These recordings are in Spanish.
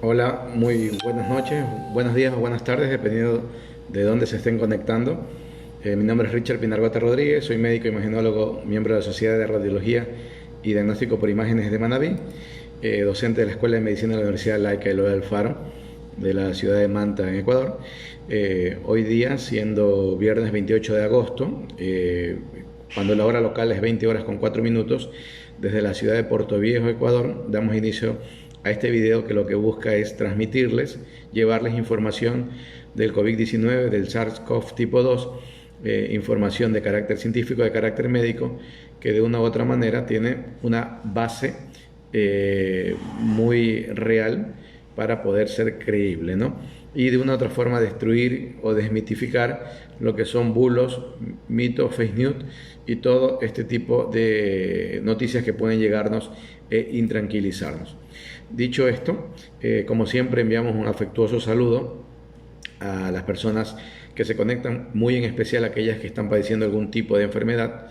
Hola, muy buenas noches, buenos días o buenas tardes, dependiendo de dónde se estén conectando. Mi nombre es Richard Pinargota Rodríguez, soy médico imagenólogo, miembro de la Sociedad de Radiología y Diagnóstico por Imágenes de Manabí, docente de la Escuela de Medicina de la Universidad Laica Eloy Alfaro, de la ciudad de Manta, en Ecuador. Hoy día, siendo viernes 28 de agosto, cuando la hora local es 20 horas con 4 minutos, desde la ciudad de Puerto Viejo, Ecuador, damos inicio a este video que lo que busca es transmitirles, llevarles información del COVID-19, del SARS-CoV tipo 2, información de carácter científico, de carácter médico, que de una u otra manera tiene una base muy real para poder ser creíble, ¿no? Y de una u otra forma destruir o desmitificar lo que son bulos, mitos, fake news y todo este tipo de noticias que pueden llegarnos e intranquilizarnos. Dicho esto, como siempre enviamos un afectuoso saludo a las personas que se conectan, muy en especial aquellas que están padeciendo algún tipo de enfermedad,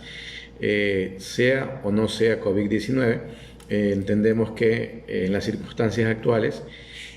sea o no sea COVID-19. Entendemos que en las circunstancias actuales,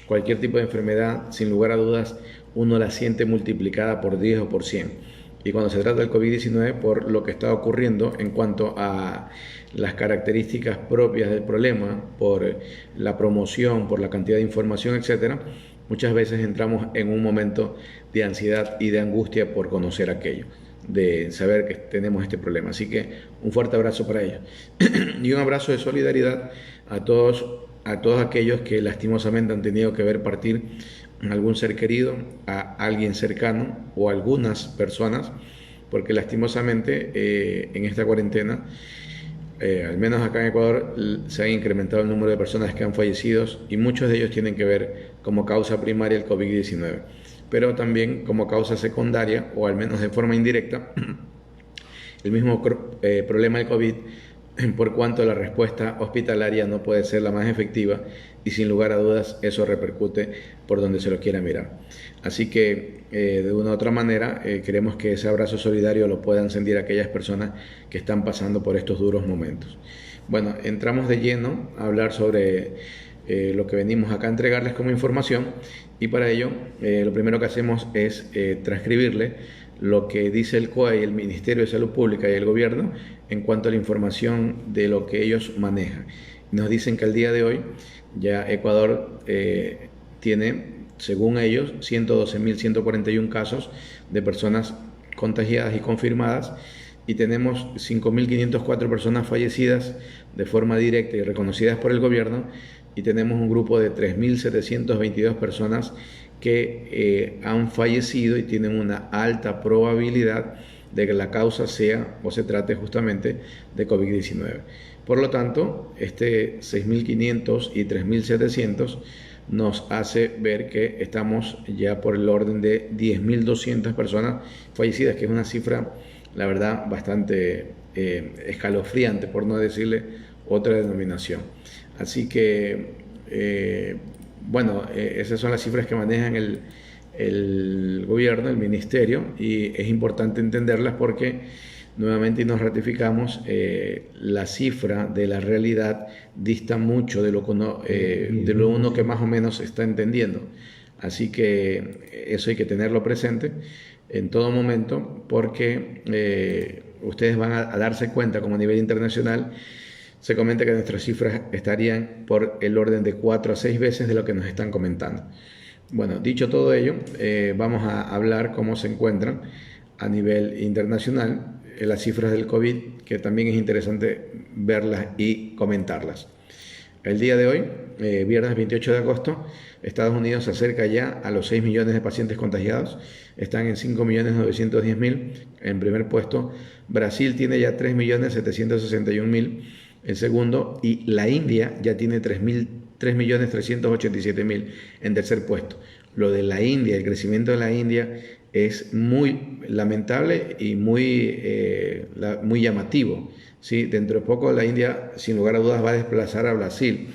cualquier tipo de enfermedad, sin lugar a dudas, uno la siente multiplicada por 10 o por 100. Y cuando se trata del COVID-19, por lo que está ocurriendo en cuanto a las características propias del problema, por la promoción, por la cantidad de información, etcétera, muchas veces entramos en un momento de ansiedad y de angustia por conocer aquello, de saber que tenemos este problema. Así que un fuerte abrazo para ellos. Y un abrazo de solidaridad a todos aquellos que lastimosamente han tenido que ver partir algún ser querido, a alguien cercano o a algunas personas, porque lastimosamente en esta cuarentena, al menos acá en Ecuador, se ha incrementado el número de personas que han fallecido y muchos de ellos tienen que ver como causa primaria el COVID-19, pero también como causa secundaria, o al menos de forma indirecta, el mismo problema del COVID, por cuanto la respuesta hospitalaria no puede ser la más efectiva y sin lugar a dudas eso repercute por donde se lo quiera mirar. Así que de una u otra manera queremos que ese abrazo solidario lo puedan sentir aquellas personas que están pasando por estos duros momentos. Bueno, entramos de lleno a hablar sobre lo que venimos acá a entregarles como información, y para ello lo primero que hacemos es transcribirle lo que dice el COE, el Ministerio de Salud Pública y el gobierno en cuanto a la información de lo que ellos manejan. Nos dicen que al día de hoy ya Ecuador tiene, según ellos, 112.141 casos de personas contagiadas y confirmadas, y tenemos 5.504 personas fallecidas de forma directa y reconocidas por el gobierno, y tenemos un grupo de 3.722 personas que han fallecido y tienen una alta probabilidad de que la causa sea o se trate justamente de COVID-19. Por lo tanto, este 6.500 y 3.700 nos hace ver que estamos ya por el orden de 10.200 personas fallecidas, que es una cifra, la verdad, bastante escalofriante, por no decirle otra denominación. Así que, bueno, esas son las cifras que manejan el gobierno, el ministerio, y es importante entenderlas porque nuevamente nos ratificamos, la cifra de la realidad dista mucho de lo uno que más o menos está entendiendo. Así que eso hay que tenerlo presente en todo momento, porque ustedes van a darse cuenta como a nivel internacional se comenta que nuestras cifras estarían por el orden de 4 a 6 veces de lo que nos están comentando. Bueno, dicho todo ello, vamos a hablar cómo se encuentran a nivel internacional las cifras del COVID, que también es interesante verlas y comentarlas. El día de hoy, viernes 28 de agosto, Estados Unidos se acerca ya a los 6 millones de pacientes contagiados, están en 5.910.000. En primer puesto, Brasil tiene ya 3.761.000 en segundo, y la India ya tiene 3.387.000 en tercer puesto. Lo de la India, el crecimiento de la India es muy lamentable y muy llamativo. ¿Sí? Dentro de poco la India, sin lugar a dudas, va a desplazar a Brasil,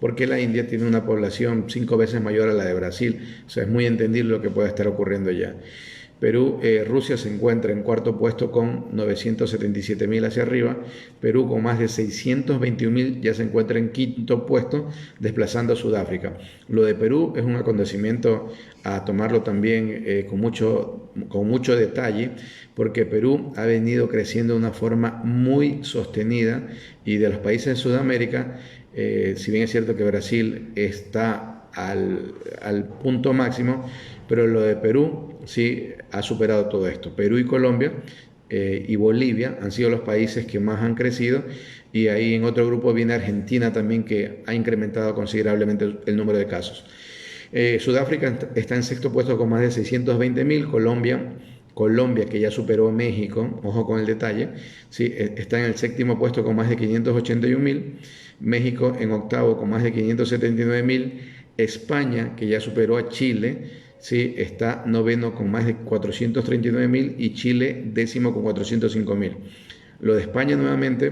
porque la India tiene una población 5 veces mayor a la de Brasil. O sea, es muy entendible lo que puede estar ocurriendo allá. Rusia se encuentra en cuarto puesto con 977.000 hacia arriba. Perú con más de 621.000 ya se encuentra en quinto puesto, desplazando a Sudáfrica. Lo de Perú es un acontecimiento a tomarlo también con mucho detalle, porque Perú ha venido creciendo de una forma muy sostenida, y de los países de Sudamérica, si bien es cierto que Brasil está al punto máximo, pero lo de Perú sí ha superado todo esto. Perú y Colombia y Bolivia han sido los países que más han crecido, y ahí en otro grupo viene Argentina también, que ha incrementado considerablemente el número de casos. Sudáfrica está en sexto puesto con más de 620.000. Colombia, que ya superó a México, ojo con el detalle, ¿sí? Está en el séptimo puesto con más de 581.000. México en octavo con más de 579.000. España, que ya superó a Chile, ¿sí? Está noveno con más de 439.000, y Chile décimo con 405.000. Lo de España nuevamente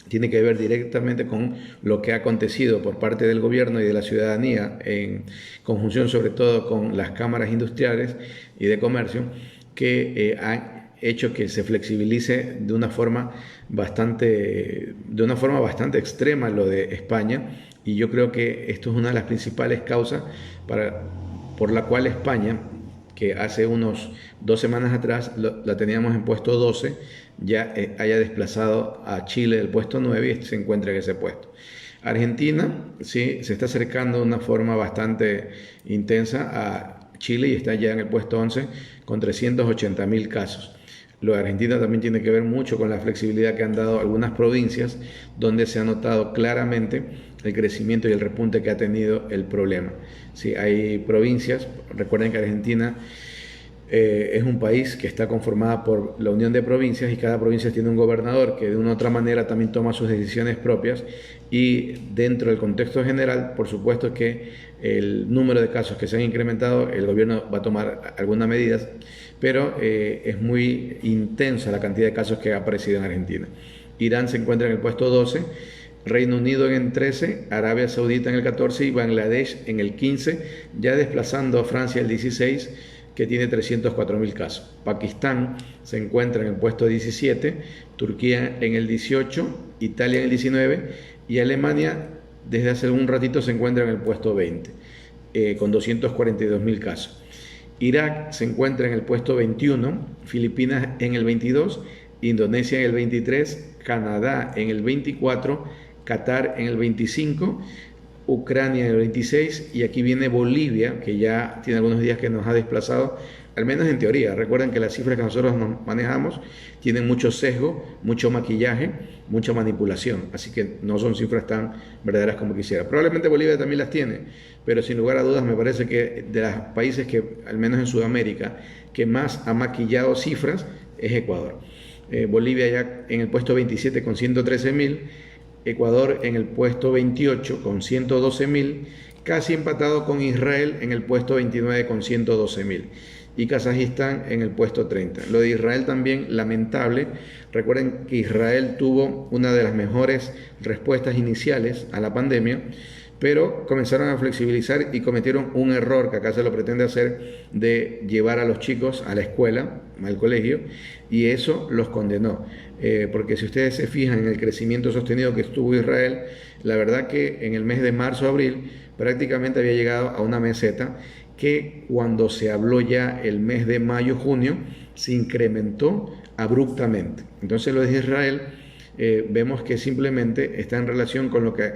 tiene que ver directamente con lo que ha acontecido por parte del gobierno y de la ciudadanía, en conjunción sobre todo con las cámaras industriales y de comercio, que han hecho que se flexibilice de una forma bastante extrema lo de España. Y yo creo que esto es una de las principales causas por la cual España, que hace unos 2 semanas atrás la teníamos en puesto 12, ya haya desplazado a Chile del puesto 9 y se encuentra en ese puesto. Argentina sí se está acercando de una forma bastante intensa a Chile y está ya en el puesto 11 con 380.000 casos. Lo de Argentina también tiene que ver mucho con la flexibilidad que han dado algunas provincias, donde se ha notado claramente el crecimiento y el repunte que ha tenido el problema. Sí, hay provincias, recuerden que Argentina es un país que está conformada por la unión de provincias, y cada provincia tiene un gobernador que de una u otra manera también toma sus decisiones propias, y dentro del contexto general, por supuesto que el número de casos que se han incrementado, el gobierno va a tomar algunas medidas, pero es muy intensa la cantidad de casos que ha aparecido en Argentina. Irán se encuentra en el puesto 12, Reino Unido en el 13, Arabia Saudita en el 14 y Bangladesh en el 15, ya desplazando a Francia el 16, que tiene 304.000 casos. Pakistán se encuentra en el puesto 17, Turquía en el 18, Italia en el 19 y Alemania desde hace un ratito se encuentra en el puesto 20, con 242.000 casos. Irak se encuentra en el puesto 21, Filipinas en el 22, Indonesia en el 23, Canadá en el 24, Qatar en el 25, Ucrania en el 26, y aquí viene Bolivia, que ya tiene algunos días que nos ha desplazado, al menos en teoría. Recuerden que las cifras que nosotros manejamos tienen mucho sesgo, mucho maquillaje, mucha manipulación, así que no son cifras tan verdaderas como quisiera. Probablemente Bolivia también las tiene, pero sin lugar a dudas me parece que de los países que, al menos en Sudamérica, que más ha maquillado cifras es Ecuador. Bolivia ya en el puesto 27 con 113.000, Ecuador en el puesto 28 con 112.000, casi empatado con Israel en el puesto 29 con 112.000, y Kazajistán en el puesto 30. Lo de Israel también lamentable. Recuerden que Israel tuvo una de las mejores respuestas iniciales a la pandemia, pero comenzaron a flexibilizar y cometieron un error que acá se lo pretende hacer, de llevar a los chicos a la escuela, al colegio, y eso los condenó. Porque si ustedes se fijan en el crecimiento sostenido que tuvo Israel, la verdad que en el mes de marzo-abril prácticamente había llegado a una meseta, que cuando se habló ya el mes de mayo-junio se incrementó abruptamente. Entonces lo de Israel vemos que simplemente está en relación con lo que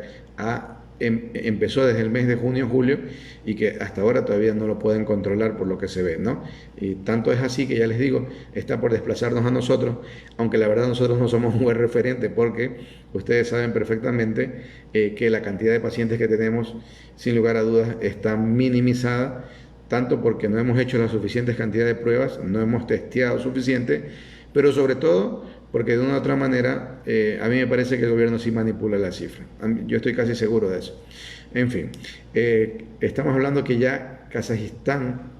empezó desde el mes de junio-julio, y que hasta ahora todavía no lo pueden controlar por lo que se ve, ¿no? Y tanto es así que, ya les digo, está por desplazarnos a nosotros, aunque la verdad nosotros no somos un buen referente, porque ustedes saben perfectamente que la cantidad de pacientes que tenemos, sin lugar a dudas, está minimizada, tanto porque no hemos hecho la suficiente cantidad de pruebas, no hemos testeado suficiente, pero sobre todo porque de una u otra manera a mí me parece que el gobierno sí manipula la cifra. Yo estoy casi seguro de eso. En fin, estamos hablando que ya Kazajistán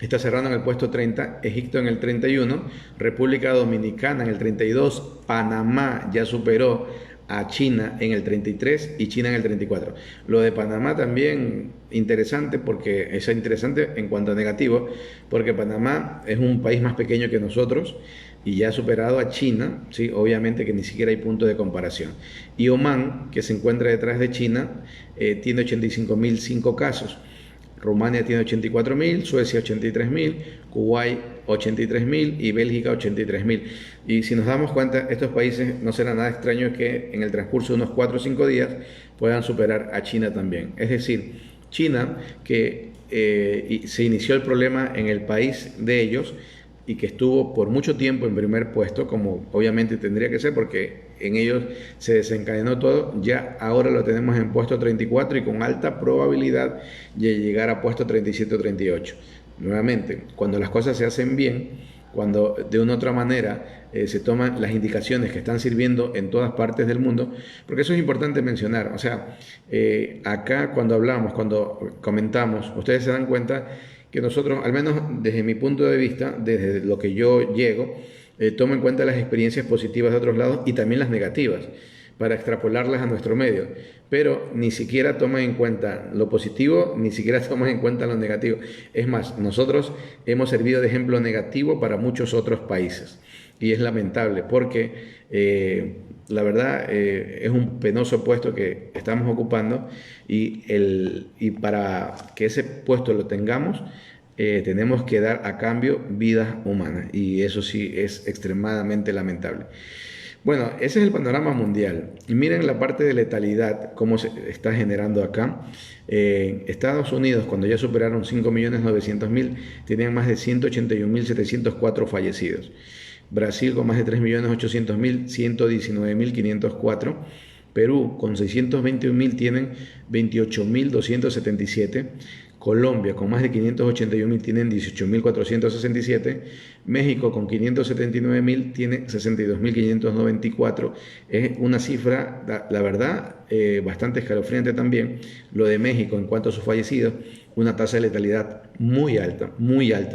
está cerrando en el puesto 30, Egipto en el 31, República Dominicana en el 32, Panamá ya superó a China en el 33 y China en el 34. Lo de Panamá también interesante, porque es interesante en cuanto a negativo, porque Panamá es un país más pequeño que nosotros y ya ha superado a China, ¿sí? Obviamente que ni siquiera hay punto de comparación. Y Omán, que se encuentra detrás de China, tiene 85.005 casos. Rumania tiene 84.000, Suecia 83.000, Kuwait 83.000 y Bélgica 83.000. Y si nos damos cuenta, estos países no será nada extraño que en el transcurso de unos 4 o 5 días puedan superar a China también. Es decir, China, que se inició el problema en el país de ellos y que estuvo por mucho tiempo en primer puesto, como obviamente tendría que ser porque en ellos se desencadenó todo, ya ahora lo tenemos en puesto 34 y con alta probabilidad de llegar a puesto 37 o 38. Nuevamente, cuando las cosas se hacen bien, cuando de una u otra manera se toman las indicaciones que están sirviendo en todas partes del mundo, porque eso es importante mencionar, o sea, acá cuando hablamos, cuando comentamos, ustedes se dan cuenta que nosotros, al menos desde mi punto de vista, desde lo que yo llego, tomo en cuenta las experiencias positivas de otros lados y también las negativas, para extrapolarlas a nuestro medio, pero ni siquiera toman en cuenta lo positivo, ni siquiera toman en cuenta lo negativo. Es más, nosotros hemos servido de ejemplo negativo para muchos otros países y es lamentable porque la verdad es un penoso puesto que estamos ocupando y para que ese puesto lo tengamos tenemos que dar a cambio vidas humanas y eso sí es extremadamente lamentable. Bueno, ese es el panorama mundial. Y miren la parte de letalidad, cómo se está generando acá. Estados Unidos, cuando ya superaron 5.900.000, tenían más de 181.704 fallecidos. Brasil, con más de 3.800.000, 119.504. Perú, con 621.000, tienen 28.277. Colombia, con más de 581.000, tienen 18.467. México, con 579.000, tiene 62.594. Es una cifra, la verdad, bastante escalofriante también. Lo de México, en cuanto a sus fallecidos, una tasa de letalidad muy alta,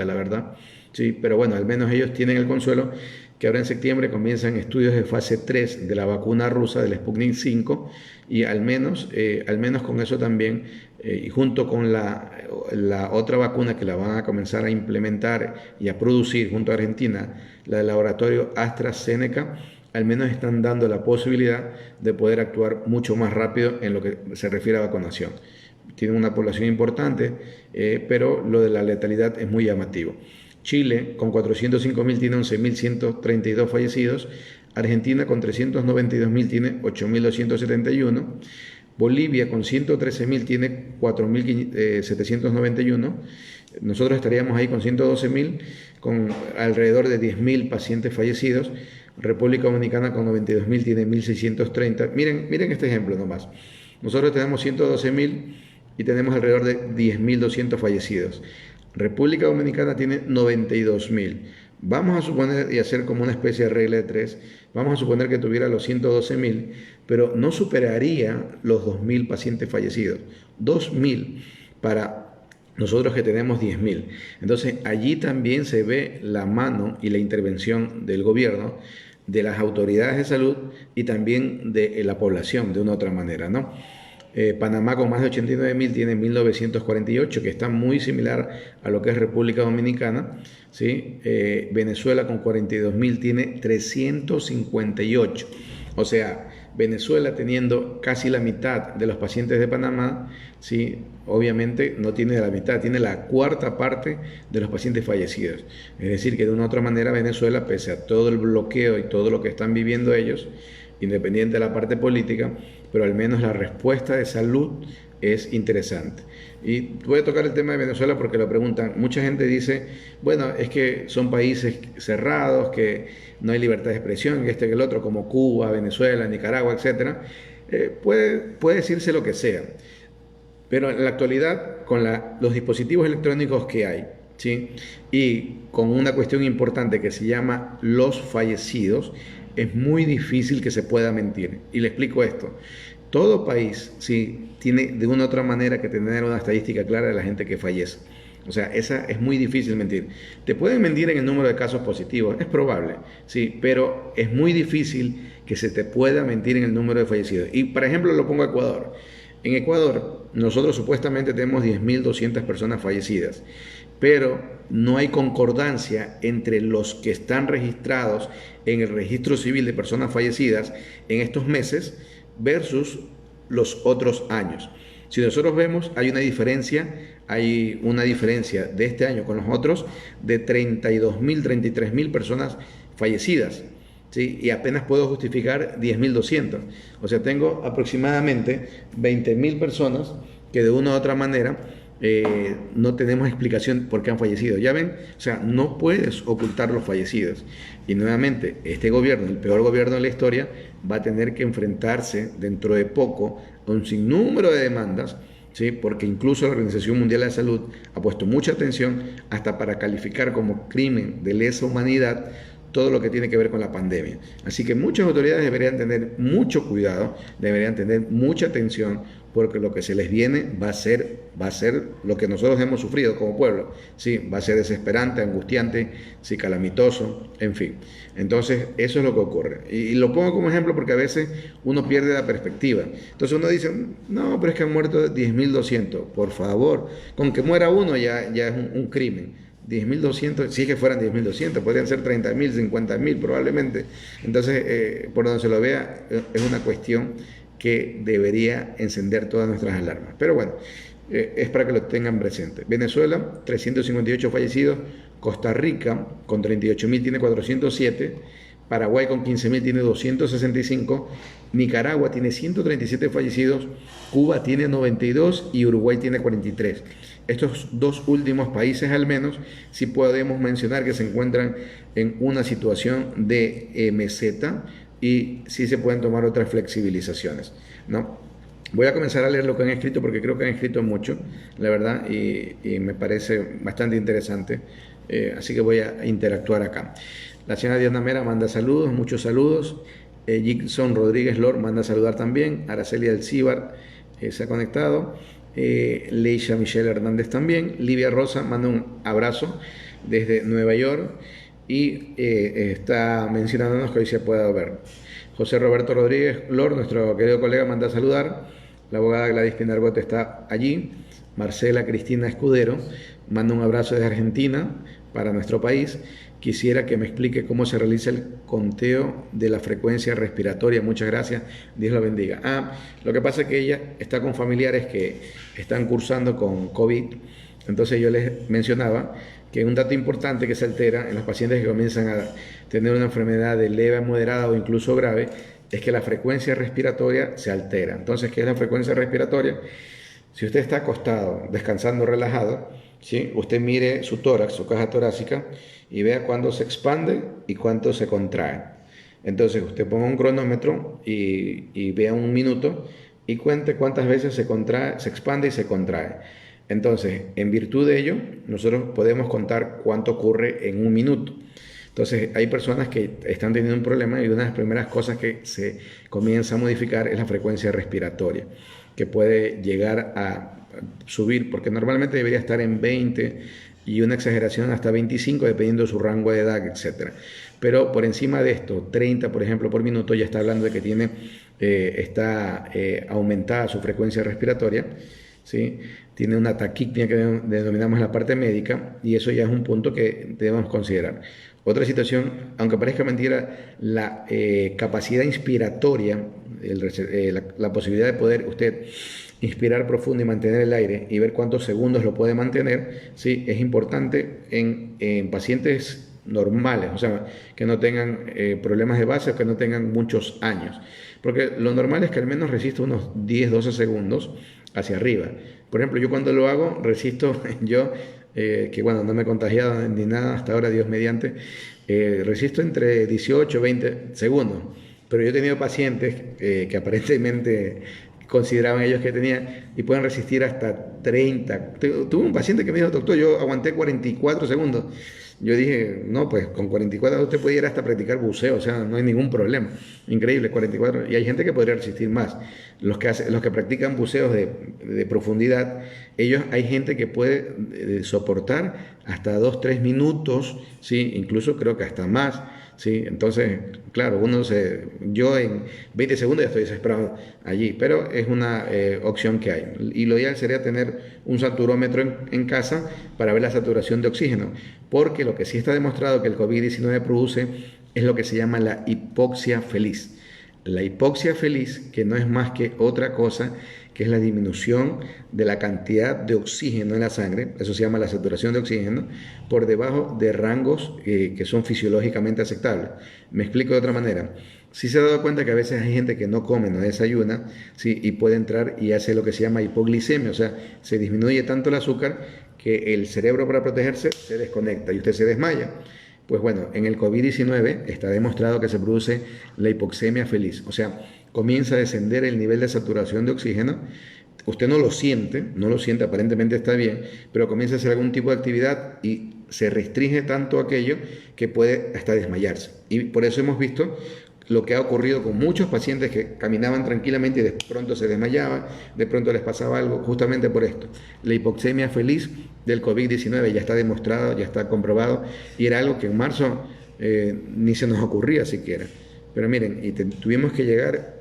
la verdad. Sí, pero bueno, al menos ellos tienen el consuelo que ahora en septiembre comienzan estudios de fase 3 de la vacuna rusa del Sputnik 5 y al menos con eso también, y junto con la otra vacuna que la van a comenzar a implementar y a producir junto a Argentina, la del laboratorio AstraZeneca, al menos están dando la posibilidad de poder actuar mucho más rápido en lo que se refiere a vacunación. Tienen una población importante, pero lo de la letalidad es muy llamativo. Chile, con 405.000, tiene 11.132 fallecidos. Argentina, con 392.000, tiene 8.271. Bolivia, con 113.000, tiene 4.791. Nosotros estaríamos ahí con 112.000, con alrededor de 10.000 pacientes fallecidos. República Dominicana, con 92.000, tiene 1.630. Miren este ejemplo nomás. Nosotros tenemos 112.000 y tenemos alrededor de 10.200 fallecidos. República Dominicana tiene 92.000. Vamos a suponer y hacer como una especie de regla de 3. Vamos a suponer que tuviera los 112.000, pero no superaría los 2.000 pacientes fallecidos. 2.000 para nosotros que tenemos 10.000. Entonces allí también se ve la mano y la intervención del gobierno, de las autoridades de salud y también de la población de una u otra manera, ¿no? Panamá, con más de 89.000, tiene 1.948, que está muy similar a lo que es República Dominicana, ¿sí? Venezuela, con 42.000, tiene 358. O sea, Venezuela, teniendo casi la mitad de los pacientes de Panamá, ¿sí? Obviamente no tiene la mitad, tiene la cuarta parte de los pacientes fallecidos. Es decir, que de una u otra manera Venezuela, pese a todo el bloqueo y todo lo que están viviendo ellos, independiente de la parte política, pero al menos la respuesta de salud es interesante. Y voy a tocar el tema de Venezuela porque lo preguntan. Mucha gente dice, bueno, es que son países cerrados, que no hay libertad de expresión, que el otro, como Cuba, Venezuela, Nicaragua, etc. Puede decirse lo que sea, pero en la actualidad, con los dispositivos electrónicos que hay, ¿sí? Y con una cuestión importante que se llama los fallecidos, es muy difícil que se pueda mentir. Y le explico esto. Todo país, sí, tiene de una u otra manera que tener una estadística clara de la gente que fallece. O sea, esa es muy difícil mentir. Te pueden mentir en el número de casos positivos, es probable, sí, pero es muy difícil que se te pueda mentir en el número de fallecidos. Y, por ejemplo, lo pongo a Ecuador. En Ecuador, nosotros supuestamente tenemos 10.200 personas fallecidas, pero no hay concordancia entre los que están registrados en el registro civil de personas fallecidas en estos meses versus los otros años. Si nosotros vemos, hay una diferencia de este año con los otros de 32.000, 33.000 personas fallecidas, ¿sí? Y apenas puedo justificar 10.200. O sea, tengo aproximadamente 20.000 personas que de una u otra manera no tenemos explicación por qué han fallecido. Ya ven, o sea, no puedes ocultar los fallecidos. Y nuevamente, este gobierno, el peor gobierno de la historia, va a tener que enfrentarse dentro de poco a un sinnúmero de demandas, ¿sí? Porque incluso la Organización Mundial de la Salud ha puesto mucha atención hasta para calificar como crimen de lesa humanidad todo lo que tiene que ver con la pandemia. Así que muchas autoridades deberían tener mucho cuidado, deberían tener mucha atención, porque lo que se les viene va a ser lo que nosotros hemos sufrido como pueblo. Sí, va a ser desesperante, angustiante, sí, calamitoso, en fin. Entonces, eso es lo que ocurre. Y lo pongo como ejemplo porque a veces uno pierde la perspectiva. Entonces uno dice, no, pero es que han muerto 10.200. Por favor, con que muera uno ya es un crimen. 10.200, si es que fueran 10.200, podrían ser 30.000, 50.000 probablemente. Entonces, por donde se lo vea, es una cuestión que debería encender todas nuestras alarmas. Pero bueno, es para que lo tengan presente. Venezuela, 358 fallecidos. Costa Rica, con 38.000 tiene 407. Paraguay con 15.000 tiene 265. Nicaragua tiene 137 fallecidos. Cuba tiene 92 y Uruguay tiene 43. Estos dos últimos países al menos sí podemos mencionar que se encuentran en una situación de meseta y sí se pueden tomar otras flexibilizaciones, ¿no? Voy a comenzar a leer lo que han escrito porque creo que han escrito mucho, la verdad, y me parece bastante interesante, así que voy a interactuar acá. La señora Diana Mera manda saludos, muchos saludos. Gibson Rodríguez Lor manda a saludar también. Araceli Alcíbar se ha conectado. Leisha Michelle Hernández también. Livia Rosa manda un abrazo desde Nueva York y está mencionándonos que hoy se puede ver. José Roberto Rodríguez Lor, nuestro querido colega, manda a saludar. La abogada Gladys Pinargote está allí. Marcela Cristina Escudero manda un abrazo desde Argentina para nuestro país. Quisiera que me explique cómo se realiza el conteo de la frecuencia respiratoria. Muchas gracias, Dios la bendiga. Lo que pasa es que ella está con familiares que están cursando con COVID. Entonces yo les mencionaba que un dato importante que se altera en los pacientes que comienzan a tener una enfermedad de leve a moderada o incluso grave es que la frecuencia respiratoria se altera. Entonces, ¿qué es la frecuencia respiratoria? Si usted está acostado, descansando, relajado, ¿sí? Usted mire su tórax, su caja torácica, y vea cuándo se expande y cuánto se contrae. Entonces usted ponga un cronómetro y vea un minuto y cuente cuántas veces se contrae, se expande y se contrae. Entonces, en virtud de ello, nosotros podemos contar cuánto ocurre en un minuto. Entonces, hay personas que están teniendo un problema y una de las primeras cosas que se comienza a modificar es la frecuencia respiratoria, que puede llegar a subir, porque normalmente debería estar en 20 y una exageración hasta 25, dependiendo de su rango de edad, etc. Pero por encima de esto, 30, por ejemplo, por minuto, ya está hablando de que está aumentada su frecuencia respiratoria, ¿sí? Tiene una taquipnia que denominamos en la parte médica, y eso ya es un punto que debemos considerar. Otra situación, aunque parezca mentira, la capacidad inspiratoria, la posibilidad de poder usted inspirar profundo y mantener el aire y ver cuántos segundos lo puede mantener, sí, es importante en pacientes normales, o sea, que no tengan problemas de base o que no tengan muchos años, porque lo normal es que al menos resista unos 10-12 segundos hacia arriba. Por ejemplo, yo cuando lo hago, resisto, que bueno, no me he contagiado ni nada hasta ahora, Dios mediante, resisto entre 18 y 20 segundos, pero yo he tenido pacientes que aparentemente consideraban ellos que tenían y pueden resistir hasta 30. Tuve un paciente que me dijo, doctor, yo aguanté 44 segundos. Yo dije, no, pues con 44 usted puede ir hasta practicar buceo, o sea, no hay ningún problema. Increíble, 44. Y hay gente que podría resistir más. Los que practican buceos de profundidad, hay gente que puede soportar hasta 2, 3 minutos, ¿sí? Incluso creo que hasta más. Sí, entonces, claro, yo en 20 segundos ya estoy desesperado allí, pero es una opción que hay. Y lo ideal sería tener un saturómetro en casa para ver la saturación de oxígeno, porque lo que sí está demostrado que el COVID-19 produce es lo que se llama la hipoxia feliz. La hipoxia feliz, que no es más que otra cosa, que es la disminución de la cantidad de oxígeno en la sangre, eso se llama la saturación de oxígeno, por debajo de rangos que son fisiológicamente aceptables. Me explico de otra manera. Si se ha dado cuenta que a veces hay gente que no come, no desayuna, ¿sí? Y puede entrar y hace lo que se llama hipoglicemia, o sea, se disminuye tanto el azúcar que el cerebro, para protegerse, se desconecta y usted se desmaya. Pues bueno, en el COVID-19 está demostrado que se produce la hipoxemia feliz, o sea, comienza a descender el nivel de saturación de oxígeno. Usted no lo siente, aparentemente está bien, pero comienza a hacer algún tipo de actividad y se restringe tanto aquello que puede hasta desmayarse. Y por eso hemos visto lo que ha ocurrido con muchos pacientes que caminaban tranquilamente y de pronto se desmayaban, de pronto les pasaba algo, justamente por esto. La hipoxemia feliz del COVID-19 ya está demostrado, ya está comprobado, y era algo que en marzo ni se nos ocurría siquiera. Pero miren, tuvimos que llegar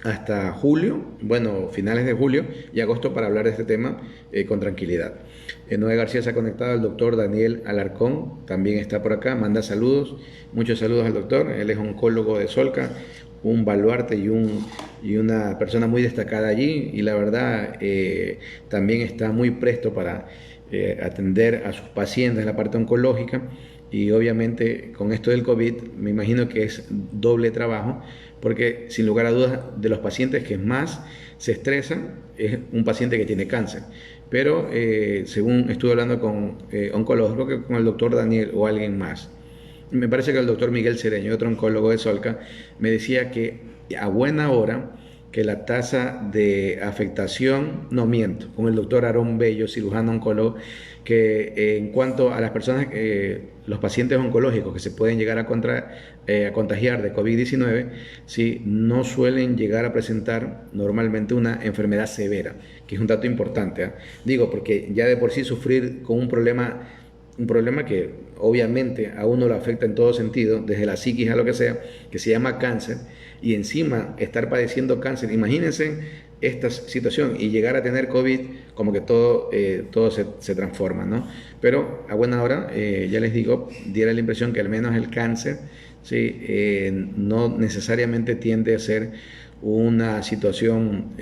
hasta julio, bueno, finales de julio y agosto, para hablar de este tema con tranquilidad. Noé García se ha conectado, el doctor Daniel Alarcón también está por acá, manda saludos, muchos saludos al doctor. Él es oncólogo de Solca, un baluarte y una persona muy destacada allí, y la verdad también está muy presto para atender a sus pacientes en la parte oncológica. Y obviamente con esto del COVID me imagino que es doble trabajo, porque sin lugar a dudas de los pacientes que más se estresan es un paciente que tiene cáncer. Pero según estuve hablando con oncólogos, creo que con el doctor Daniel o alguien más, me parece que el doctor Miguel Cedeño, otro oncólogo de Solca, me decía que a buena hora que la tasa de afectación, no miento, con el doctor Aarón Bello, cirujano oncólogo, que en cuanto a las personas, los pacientes oncológicos que se pueden llegar a contagiar de COVID-19, ¿sí? No suelen llegar a presentar normalmente una enfermedad severa, que es un dato importante, ¿eh? Digo, porque ya de por sí sufrir con un problema que obviamente a uno lo afecta en todo sentido, desde la psiquis a lo que sea, que se llama cáncer, y encima estar padeciendo cáncer, imagínense esta situación y llegar a tener COVID, como que todo se transforma, ¿no? Pero a buena hora, ya les digo, diera la impresión que al menos el cáncer, ¿sí? No necesariamente tiende a ser una situación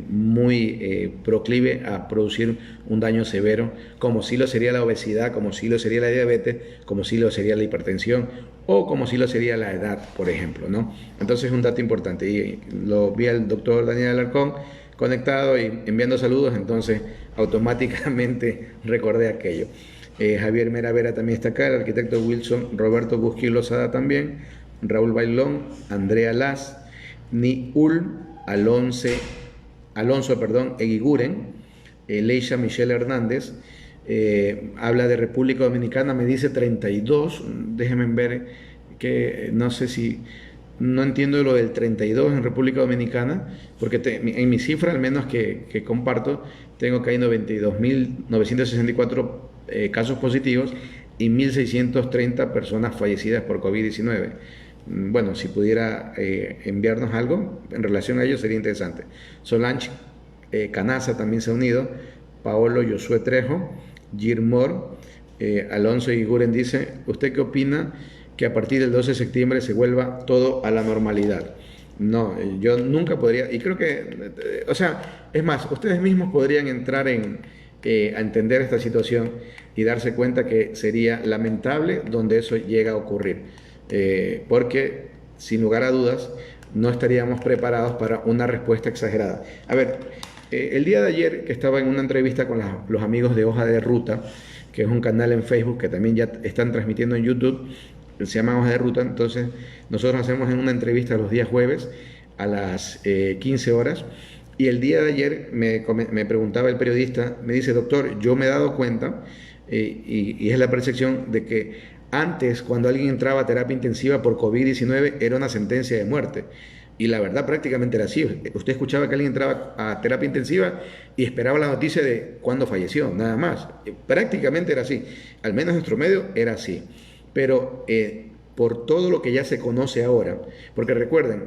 muy proclive a producir un daño severo, como si lo sería la obesidad, como si lo sería la diabetes, como si lo sería la hipertensión o como si lo sería la edad, por ejemplo, ¿no? Entonces es un dato importante, y lo vi al doctor Daniel Alarcón conectado y enviando saludos, entonces automáticamente recordé aquello. Javier Mera Vera también está acá, el arquitecto Wilson, Roberto Busquil Lozada también, Raúl Bailón, Andrea Las, Niul Alonso, Eguiguren, Leisha Michelle Hernández, habla de República Dominicana, me dice 32, déjenme ver, que no sé si, no entiendo lo del 32 en República Dominicana, porque en mi cifra al menos que comparto, tengo que hay 92.964 casos positivos y 1.630 personas fallecidas por COVID-19. Bueno, si pudiera enviarnos algo en relación a ello sería interesante. Solange Canaza también se ha unido, Paolo Josué Trejo, Girmor, Alonso Iguren dice, ¿usted qué opina que a partir del 12 de septiembre se vuelva todo a la normalidad? No, yo nunca podría, y creo que, o sea, es más, ustedes mismos podrían entrar a entender esta situación y darse cuenta que sería lamentable donde eso llega a ocurrir. Porque sin lugar a dudas no estaríamos preparados para una respuesta exagerada. A ver, el día de ayer que estaba en una entrevista con los amigos de Hoja de Ruta, que es un canal en Facebook que también ya están transmitiendo en YouTube, se llama Hoja de Ruta, entonces nosotros hacemos en una entrevista los días jueves a las 15 horas, y el día de ayer me preguntaba el periodista, me dice, doctor, yo me he dado cuenta y es la percepción de que antes, cuando alguien entraba a terapia intensiva por COVID-19, era una sentencia de muerte. Y la verdad prácticamente era así. Usted escuchaba que alguien entraba a terapia intensiva y esperaba la noticia de cuándo falleció, nada más. Prácticamente era así. Al menos en nuestro medio era así. Pero por todo lo que ya se conoce ahora, porque recuerden,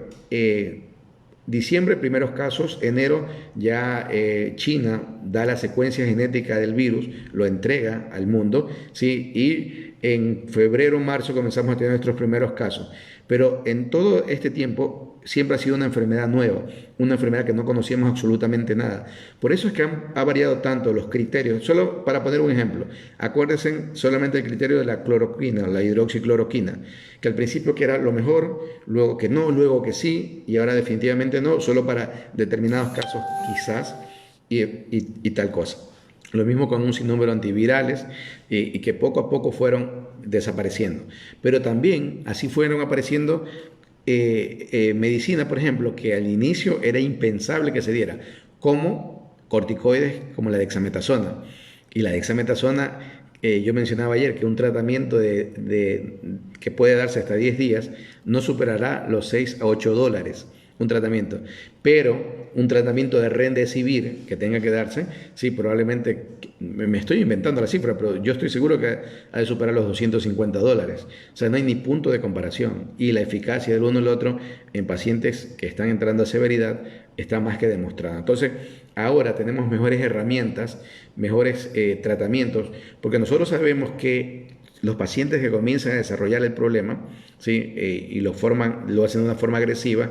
diciembre, primeros casos, enero ya China da la secuencia genética del virus, lo entrega al mundo, ¿sí? Y en febrero, marzo comenzamos a tener nuestros primeros casos. Pero en todo este tiempo siempre ha sido una enfermedad nueva, una enfermedad que no conocíamos absolutamente nada. Por eso es que ha variado tanto los criterios. Solo para poner un ejemplo, acuérdense solamente el criterio de la cloroquina, la hidroxicloroquina, que al principio que era lo mejor, luego que no, luego que sí, y ahora definitivamente no, solo para determinados casos quizás y tal cosa. Lo mismo con un sinnúmero de antivirales y que poco a poco fueron desapareciendo. Pero también así fueron apareciendo medicina, por ejemplo, que al inicio era impensable que se diera, como corticoides como la dexametasona. Y la dexametasona, yo mencionaba ayer que un tratamiento que puede darse hasta 10 días no superará los 6 a 8 dólares. Un tratamiento, pero un tratamiento de Remdesivir que tenga que darse, sí, probablemente, me estoy inventando la cifra, pero yo estoy seguro que ha de superar los 250 dólares. O sea, no hay ni punto de comparación. Y la eficacia del uno y el otro en pacientes que están entrando a severidad está más que demostrada. Entonces, ahora tenemos mejores herramientas, mejores tratamientos, porque nosotros sabemos que los pacientes que comienzan a desarrollar el problema, ¿sí? Y lo hacen de una forma agresiva,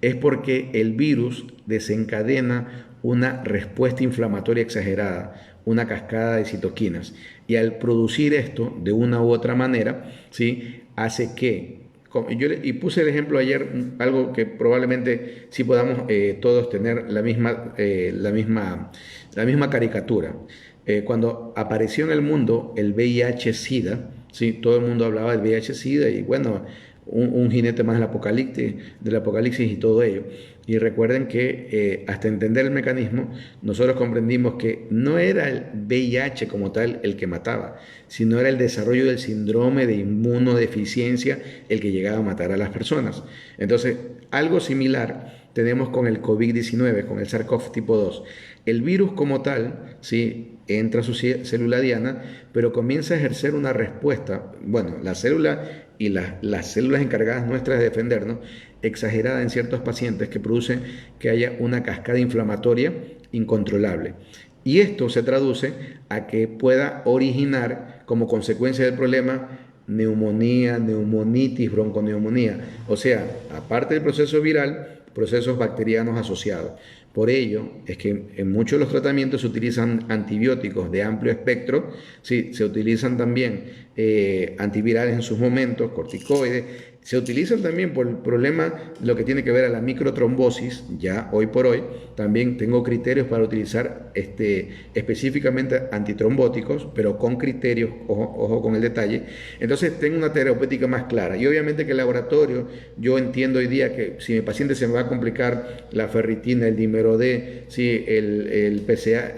es porque el virus desencadena una respuesta inflamatoria exagerada, una cascada de citoquinas. Y al producir esto de una u otra manera, ¿sí? Hace que, y puse el ejemplo ayer, algo que probablemente sí podamos todos tener la misma caricatura. Cuando apareció en el mundo el VIH-Sida, ¿sí? Todo el mundo hablaba del VIH-Sida y bueno, un jinete más del apocalipsis y todo ello. Y recuerden que hasta entender el mecanismo, nosotros comprendimos que no era el VIH como tal el que mataba, sino era el desarrollo del síndrome de inmunodeficiencia el que llegaba a matar a las personas. Entonces, algo similar tenemos con el COVID-19, con el SARS-CoV tipo 2. El virus como tal, sí, entra a su célula diana, pero comienza a ejercer una respuesta, bueno, la célula y las células encargadas nuestras de defendernos, exagerada en ciertos pacientes que produce que haya una cascada inflamatoria incontrolable. Y esto se traduce a que pueda originar como consecuencia del problema neumonía, neumonitis, bronconeumonía. O sea, aparte del proceso viral, procesos bacterianos asociados. Por ello es que en muchos de los tratamientos se utilizan antibióticos de amplio espectro, sí, se utilizan también antivirales en sus momentos, corticoides, se utilizan también por el problema lo que tiene que ver a la microtrombosis, ya hoy por hoy, también tengo criterios para utilizar específicamente antitrombóticos, pero con criterios, ojo con el detalle, entonces tengo una terapéutica más clara. Y obviamente que el laboratorio, yo entiendo hoy día que si mi paciente se me va a complicar la ferritina, el dímero D, sí, el PCA,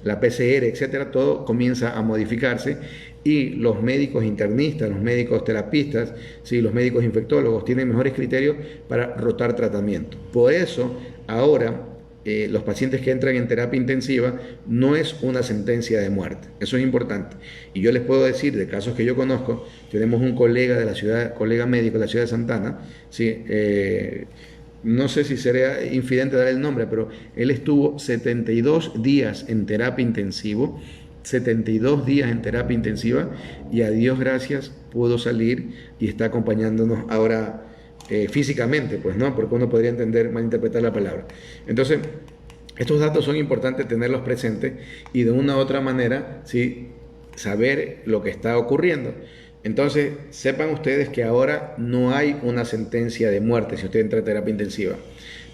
la PCR, etcétera, todo comienza a modificarse. Y los médicos internistas, los médicos terapistas, ¿sí? Los médicos infectólogos tienen mejores criterios para rotar tratamiento. Por eso, ahora, los pacientes que entran en terapia intensiva no es una sentencia de muerte. Eso es importante. Y yo les puedo decir, de casos que yo conozco, tenemos un colega de la ciudad, colega médico de la ciudad de Santa Ana, ¿sí? No sé si sería infidente dar el nombre, pero él estuvo 72 días en terapia intensiva, 72 días en terapia intensiva y a Dios gracias pudo salir y está acompañándonos ahora físicamente, pues no, porque uno podría malinterpretar la palabra. Entonces, estos datos son importantes tenerlos presentes y de una u otra manera, sí, saber lo que está ocurriendo. Entonces, sepan ustedes que ahora no hay una sentencia de muerte si usted entra a terapia intensiva.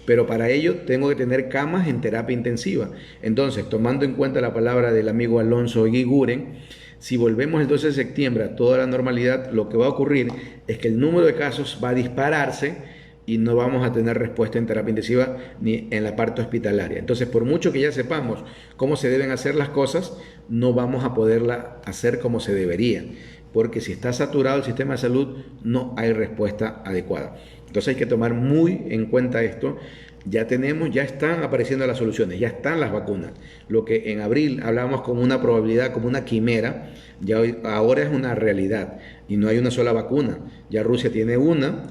Pero para ello tengo que tener camas en terapia intensiva. Entonces, tomando en cuenta la palabra del amigo Alonso Guiguren, si volvemos el 12 de septiembre a toda la normalidad, lo que va a ocurrir es que el número de casos va a dispararse y no vamos a tener respuesta en terapia intensiva ni en la parte hospitalaria. Entonces, por mucho que ya sepamos cómo se deben hacer las cosas, no vamos a poderla hacer como se debería, porque si está saturado el sistema de salud, no hay respuesta adecuada. Entonces hay que tomar muy en cuenta esto. Ya están apareciendo las soluciones, ya están las vacunas. Lo que en abril hablábamos como una probabilidad, como una quimera, ahora es una realidad y no hay una sola vacuna. Ya Rusia tiene una,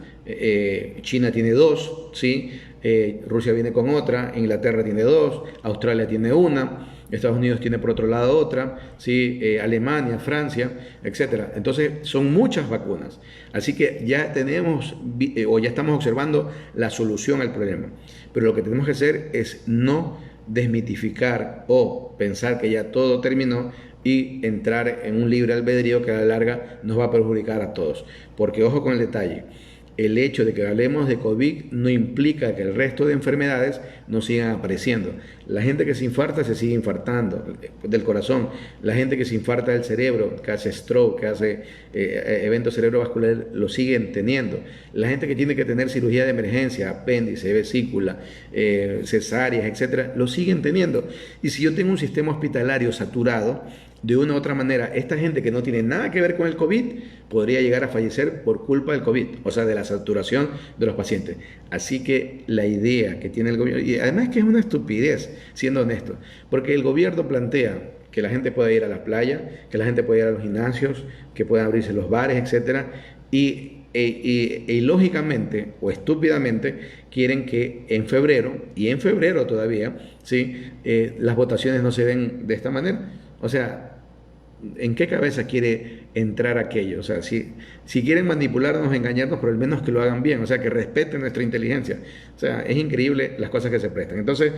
China tiene dos, ¿sí? Rusia viene con otra, Inglaterra tiene dos, Australia tiene una, Estados Unidos tiene por otro lado otra, ¿sí? Alemania, Francia, etcétera. Entonces son muchas vacunas. Así que ya tenemos o ya estamos observando la solución al problema. Pero lo que tenemos que hacer es no desmitificar o pensar que ya todo terminó y entrar en un libre albedrío que a la larga nos va a perjudicar a todos. Porque ojo con el detalle. El hecho de que hablemos de COVID no implica que el resto de enfermedades no sigan apareciendo. La gente que se infarta se sigue infartando del corazón. La gente que se infarta del cerebro, que hace stroke, que hace eventos cerebrovasculares, lo siguen teniendo. La gente que tiene que tener cirugía de emergencia, apéndice, vesícula, cesáreas, etcétera, lo siguen teniendo. Y si yo tengo un sistema hospitalario saturado, de una u otra manera, esta gente que no tiene nada que ver con el COVID podría llegar a fallecer por culpa del COVID, o sea, de la saturación de los pacientes. Así que la idea que tiene el gobierno, y además que es una estupidez, siendo honesto, porque el gobierno plantea que la gente pueda ir a la playa, que la gente pueda ir a los gimnasios, que puedan abrirse los bares, etcétera, y lógicamente o estúpidamente quieren que en febrero, y en febrero todavía, ¿sí? Las votaciones no se den de esta manera. O sea, ¿en qué cabeza quiere entrar aquello? O sea, si quieren manipularnos, engañarnos, pero al menos que lo hagan bien, o sea, que respeten nuestra inteligencia. O sea, es increíble las cosas que se prestan. Entonces,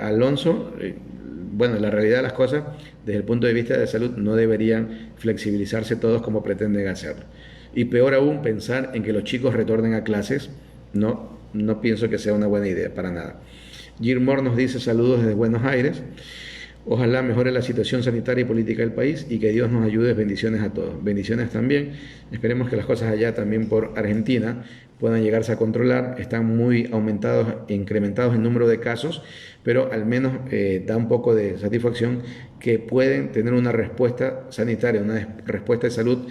Alonso, bueno, la realidad de las cosas, desde el punto de vista de salud, no deberían flexibilizarse todos como pretenden hacerlo. Y peor aún, pensar en que los chicos retornen a clases, no pienso que sea una buena idea, para nada. Gilmore nos dice saludos desde Buenos Aires. Ojalá mejore la situación sanitaria y política del país y que Dios nos ayude. Bendiciones a todos. Bendiciones también. Esperemos que las cosas allá también por Argentina puedan llegarse a controlar. Están muy aumentados, incrementados el número de casos, pero al menos da un poco de satisfacción que pueden tener una respuesta sanitaria, una respuesta de salud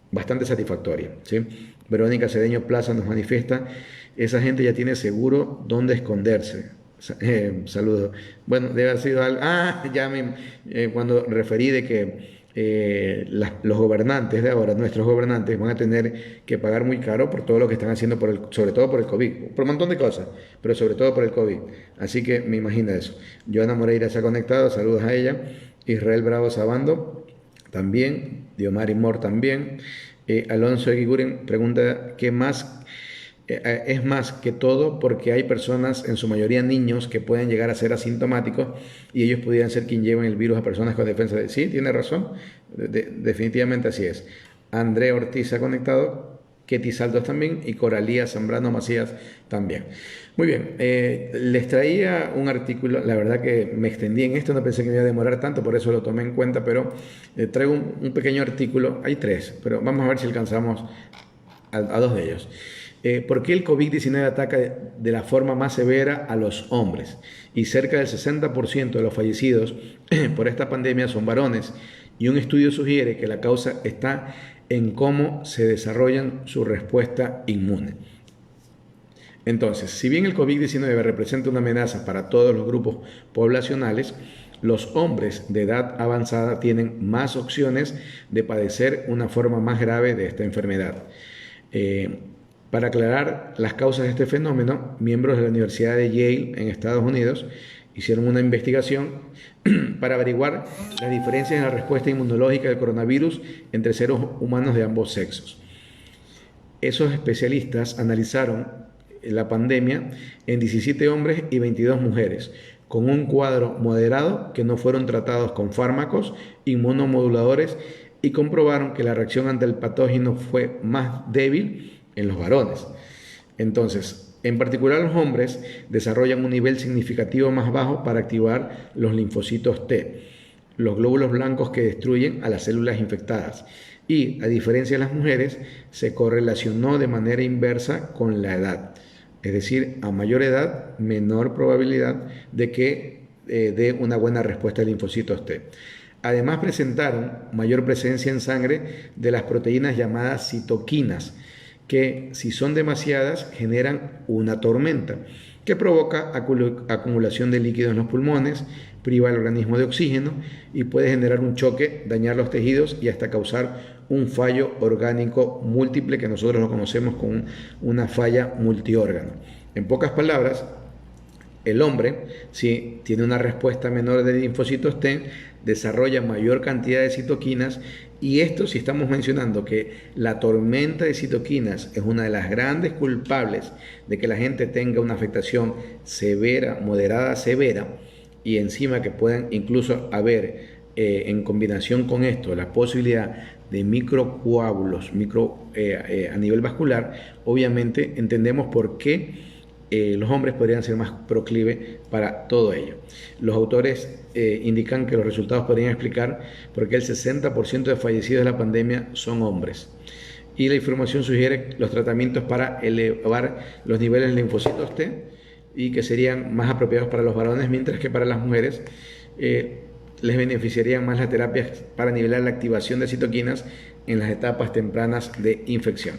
bastante satisfactoria, ¿sí? Verónica Cedeño Plaza nos manifiesta, esa gente ya tiene seguro dónde esconderse. Saludos. Bueno, debe haber sido algo. Cuando referí de que los gobernantes de ahora, nuestros gobernantes, van a tener que pagar muy caro por todo lo que están haciendo, sobre todo por el COVID, por un montón de cosas, pero sobre todo por el COVID. Así que me imagino eso. Joana Moreira se ha conectado, saludos a ella. Israel Bravo Sabando también. Diomari Mor también. Alonso Eguiguren pregunta: ¿qué más? Es más que todo porque hay personas, en su mayoría niños, que pueden llegar a ser asintomáticos y ellos pudieran ser quien lleven el virus a personas con defensa de... Sí, tiene razón, definitivamente así es. André Ortiz se ha conectado, Ketty Saldos también y Coralía Zambrano Macías también. Muy bien, les traía un artículo, la verdad que me extendí en esto, no pensé que me iba a demorar tanto, por eso lo tomé en cuenta, pero traigo un pequeño artículo, hay tres, pero vamos a ver si alcanzamos a dos de ellos. ¿Por qué el COVID-19 ataca de la forma más severa a los hombres? Y cerca del 60% de los fallecidos por esta pandemia son varones. Y un estudio sugiere que la causa está en cómo se desarrollan su respuesta inmune. Entonces, si bien el COVID-19 representa una amenaza para todos los grupos poblacionales, los hombres de edad avanzada tienen más opciones de padecer una forma más grave de esta enfermedad. Para aclarar las causas de este fenómeno, miembros de la Universidad de Yale en Estados Unidos hicieron una investigación para averiguar las diferencias en la respuesta inmunológica del coronavirus entre seres humanos de ambos sexos. Esos especialistas analizaron la pandemia en 17 hombres y 22 mujeres, con un cuadro moderado que no fueron tratados con fármacos inmunomoduladores y comprobaron que la reacción ante el patógeno fue más débil en los varones. Entonces, en particular los hombres desarrollan un nivel significativo más bajo para activar los linfocitos T, los glóbulos blancos que destruyen a las células infectadas, Y a diferencia de las mujeres, se correlacionó de manera inversa con la edad. Es decir, a mayor edad, menor probabilidad de que dé una buena respuesta al linfocitos T. Además presentaron mayor presencia en sangre de las proteínas llamadas citoquinas, que si son demasiadas generan una tormenta que provoca acumulación de líquido en los pulmones, priva al organismo de oxígeno y puede generar un choque, dañar los tejidos y hasta causar un fallo orgánico múltiple que nosotros lo conocemos como una falla multiórgano. En pocas palabras, el hombre, si tiene una respuesta menor de linfocitos T, desarrolla mayor cantidad de citoquinas, y esto si estamos mencionando que la tormenta de citoquinas es una de las grandes culpables de que la gente tenga una afectación severa, moderada, severa, y encima que puedan incluso haber en combinación con esto la posibilidad de microcoágulos a nivel vascular, obviamente entendemos por qué los hombres podrían ser más proclives para todo ello. Los autores indican que los resultados podrían explicar por qué el 60% de fallecidos de la pandemia son hombres. Y la información sugiere los tratamientos para elevar los niveles de linfocitos T y que serían más apropiados para los varones, mientras que para las mujeres les beneficiarían más las terapias para nivelar la activación de citoquinas en las etapas tempranas de infección.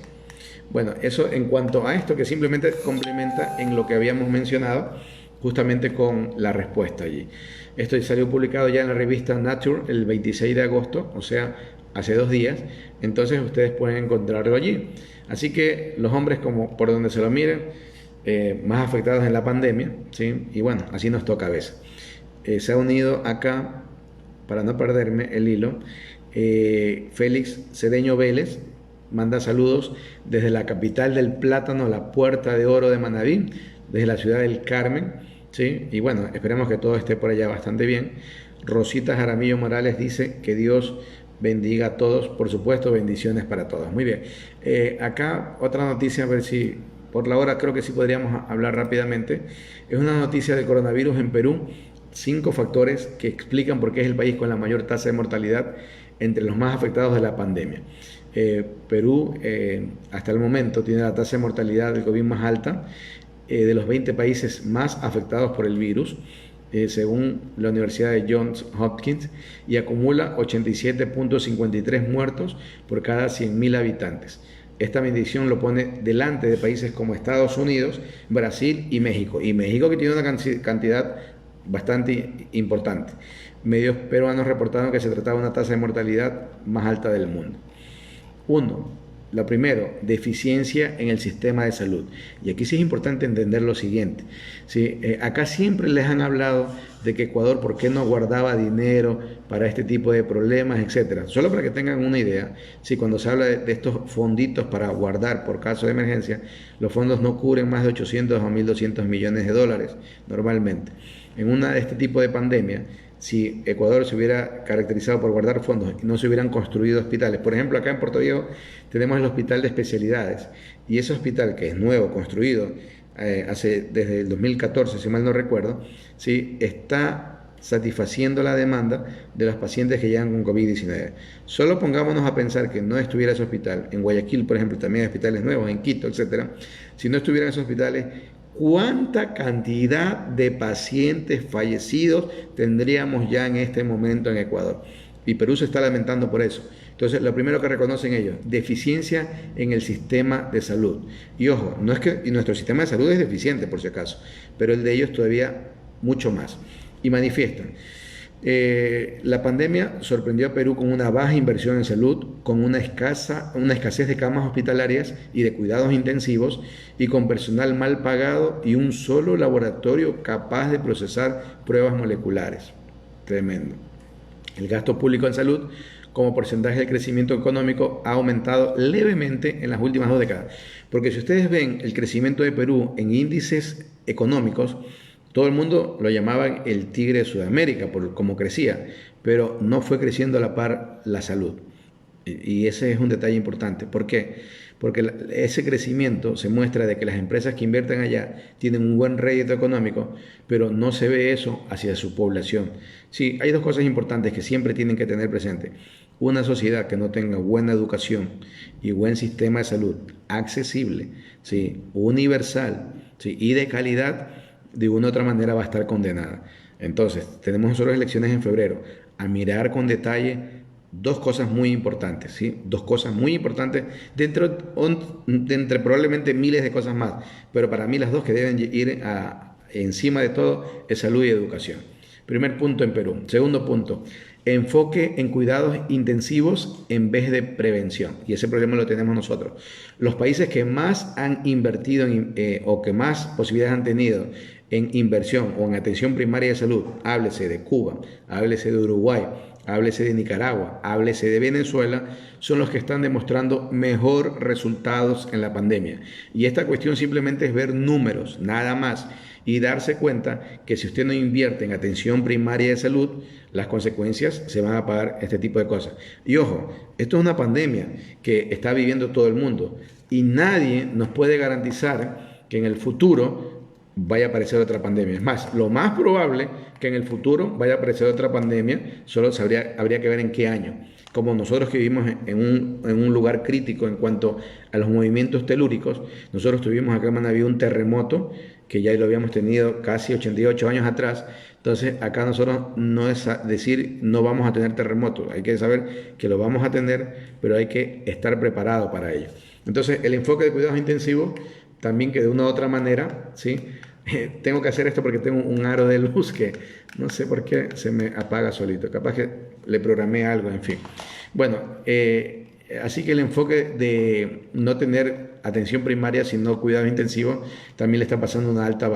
Bueno, eso en cuanto a esto, que simplemente complementa en lo que habíamos mencionado justamente con la respuesta allí. Esto salió publicado ya en la revista Nature el 26 de agosto, o sea, hace 2 días. Entonces ustedes pueden encontrarlo allí. Así que los hombres, como por donde se lo miren, más afectados en la pandemia, ¿sí? Y bueno, así nos toca a veces. Se ha unido acá, para no perderme el hilo, Félix Cedeño Vélez, manda saludos desde la capital del plátano, la Puerta de Oro de Manabí, desde la ciudad del Carmen, ¿sí? Y bueno, esperemos que todo esté por allá bastante bien. Rosita Jaramillo Morales dice que Dios bendiga a todos, por supuesto, bendiciones para todos. Muy bien, acá otra noticia, a ver si por la hora creo que sí podríamos hablar rápidamente. Es una noticia del coronavirus en Perú, 5 factores que explican por qué es el país con la mayor tasa de mortalidad entre los más afectados de la pandemia. Perú hasta el momento tiene la tasa de mortalidad del COVID más alta de los 20 países más afectados por el virus, según la Universidad de Johns Hopkins, y acumula 87.53 muertos por cada 100.000 habitantes. Esta medición lo pone delante de países como Estados Unidos, Brasil y México que tiene una cantidad bastante importante. Medios peruanos reportaron que se trataba de una tasa de mortalidad más alta del mundo. Lo primero, deficiencia en el sistema de salud. Y aquí sí es importante entender lo siguiente. ¿Sí? Acá siempre les han hablado de que Ecuador, ¿por qué no guardaba dinero para este tipo de problemas, etcétera? Solo para que tengan una idea, ¿sí? Cuando se habla de estos fonditos para guardar por caso de emergencia, los fondos no cubren más de 800 o 1.200 millones de dólares normalmente. En una de este tipo de pandemia, si Ecuador se hubiera caracterizado por guardar fondos y no se hubieran construido hospitales. Por ejemplo, acá en Puerto Viejo tenemos el Hospital de Especialidades, y ese hospital, que es nuevo, construido desde el 2014, si mal no recuerdo, ¿sí? Está satisfaciendo la demanda de los pacientes que llegan con COVID-19. Solo pongámonos a pensar que no estuviera ese hospital. En Guayaquil, por ejemplo, también hay hospitales nuevos, en Quito, etcétera. Si no estuvieran esos hospitales, ¿cuánta cantidad de pacientes fallecidos tendríamos ya en este momento en Ecuador? Y Perú se está lamentando por eso. Entonces, lo primero que reconocen ellos, deficiencia en el sistema de salud. Y ojo, no es que nuestro sistema de salud es deficiente, por si acaso, pero el de ellos todavía mucho más. Y manifiestan. La pandemia sorprendió a Perú con una baja inversión en salud, con una escasez de camas hospitalarias y de cuidados intensivos, y con personal mal pagado y un solo laboratorio capaz de procesar pruebas moleculares. Tremendo. El gasto público en salud, como porcentaje del crecimiento económico, ha aumentado levemente en las últimas 2 décadas. Porque si ustedes ven el crecimiento de Perú en índices económicos, todo el mundo lo llamaban el tigre de Sudamérica por cómo crecía, pero no fue creciendo a la par la salud. Y ese es un detalle importante. ¿Por qué? Porque ese crecimiento se muestra de que las empresas que invierten allá tienen un buen rédito económico, pero no se ve eso hacia su población. Sí, hay 2 cosas importantes que siempre tienen que tener presente. Una sociedad que no tenga buena educación y buen sistema de salud accesible, ¿sí? Universal, ¿sí? Y de calidad, de una u otra manera va a estar condenada. Entonces, tenemos nosotros elecciones en febrero, a mirar con detalle dos cosas muy importantes, ¿sí? Dos cosas muy importantes de entre probablemente miles de cosas más, pero para mí las dos que deben ir encima de todo es salud y educación. Primer punto en Perú. Segundo punto, enfoque en cuidados intensivos en vez de prevención. Y ese problema lo tenemos nosotros. Los países que más han invertido o que más posibilidades han tenido en inversión o en atención primaria de salud, háblese de Cuba, háblese de Uruguay, háblese de Nicaragua, háblese de Venezuela, son los que están demostrando mejor resultados en la pandemia. Y esta cuestión simplemente es ver números, nada más, y darse cuenta que si usted no invierte en atención primaria de salud, las consecuencias se van a pagar este tipo de cosas. Y ojo, esto es una pandemia que está viviendo todo el mundo y nadie nos puede garantizar que en el futuro vaya a aparecer otra pandemia. Es más, lo más probable que en el futuro vaya a aparecer otra pandemia, solo habría que ver en qué año. Como nosotros que vivimos en un lugar crítico en cuanto a los movimientos telúricos, nosotros tuvimos acá en Manaví un terremoto que ya lo habíamos tenido casi 88 años atrás. Entonces acá nosotros no es decir no vamos a tener terremotos, hay que saber que lo vamos a tener, pero hay que estar preparado para ello. Entonces el enfoque de cuidados intensivos también, que de una u otra manera, ¿sí? Tengo que hacer esto porque tengo un aro de luz que no sé por qué se me apaga solito, capaz que le programé algo, en fin. Bueno, así que el enfoque de no tener atención primaria sino cuidados intensivos también le está pasando una alta